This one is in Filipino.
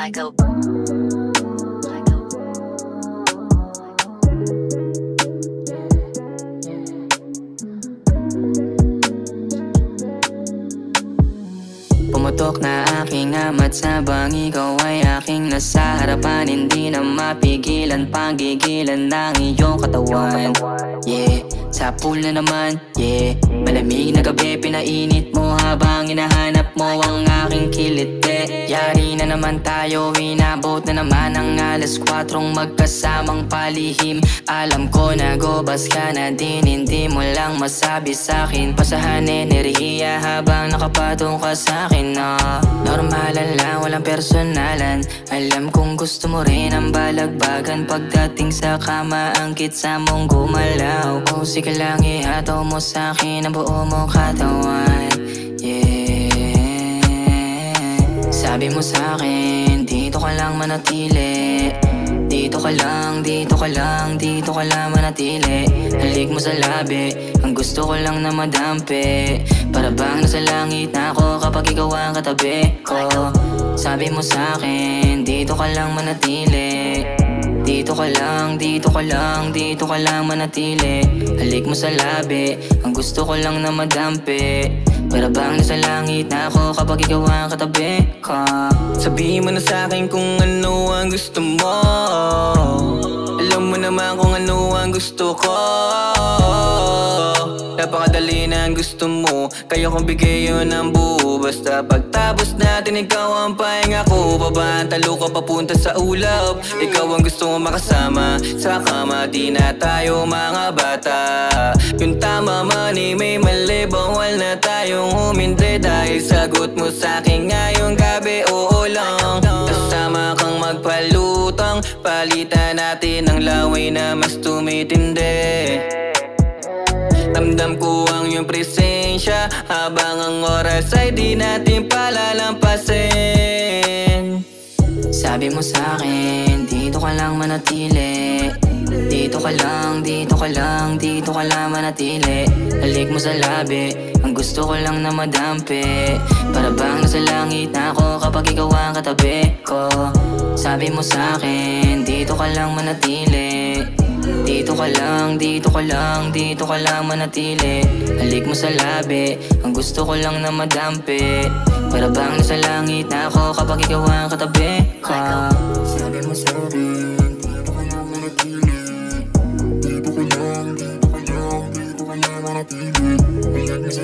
Michael. Pumutok na aking amat sabang ikaw ay aking nasa harapan. Hindi na mapigilan, panggigilan ng iyong katawan. Yeah, sa pool na naman, yeah. Malamig na gabi, pinainit mo habang hinahanap mo ang aking kilite. Yari na naman tayo, inabot na naman ang alas 4 magkasamang palihim. Alam ko na gobas ka na din, hindi mo lang masabi sa'kin. Pasahan enerhiya habang nakapatong ka sa'kin, no? Normalan lang, walang personalan. Alam kong gusto mo rin ang balagbagan. Pagdating sa kama, ang kitsa mong gumalaw. Kung sige lang ihataw mo sa'kin ang buo mong katawan. Yeah. Sabi mo sa'kin, dito ka lang manatili. Dito ka lang, dito ka lang, dito ka lang manatili. Halik mo sa labi, ang gusto ko lang na madampi. Para bang nasa langit na ako kapag ikaw ang katabi ko. Sabi mo sa'kin, dito ka lang manatili. Dito ka lang, dito ka lang, dito ka lang manatili. Halik mo sa labi, ang gusto ko lang na madampi. Para bang nasa langit na ako kapag ikaw ang katabi ko. Sabihin mo na sa'kin kung ano ang gusto mo. Alam mo naman kung ano ang gusto ko. Napakadali na ang gusto mo, kaya kong bigay yun ang buo. Basta pagtapos natin, ikaw ang pahinga ko. Baba ang talo ko papunta sa ulap. Ikaw ang gusto mo makasama sa kama, di na tayo mga bata. Yung tama man may mali, bawal na tayong humindi. Dahil sagot mo sa'kin ngayong gabi, oo lang. Kasama kang magpalutang, palitan natin ang laway na mas tumitindi. Ramdam ko ang iyong presensya habang ang oras ay di natin palalampasin. Sabi mo sa'kin, dito ka lang manatili. Dito ka lang, dito ka lang, dito ka lang manatili. Halik mo sa labi, ang gusto ko lang na madampi. Para bang nasa langit na ako kapag ikaw ang katabi ko. Sabi mo sa'kin, dito ka lang manatili. Dito ka lang, dito ka lang, dito ka lang manatili. Halik mo sa labi, ang gusto ko lang na madampi. Para bang nasa langit na ako kapag ikaw ang katabi ko. Sabi mo sa'kin, dito ka lang manatili. Dito ka lang, dito ka lang, dito ka lang manatili. Halik mo sa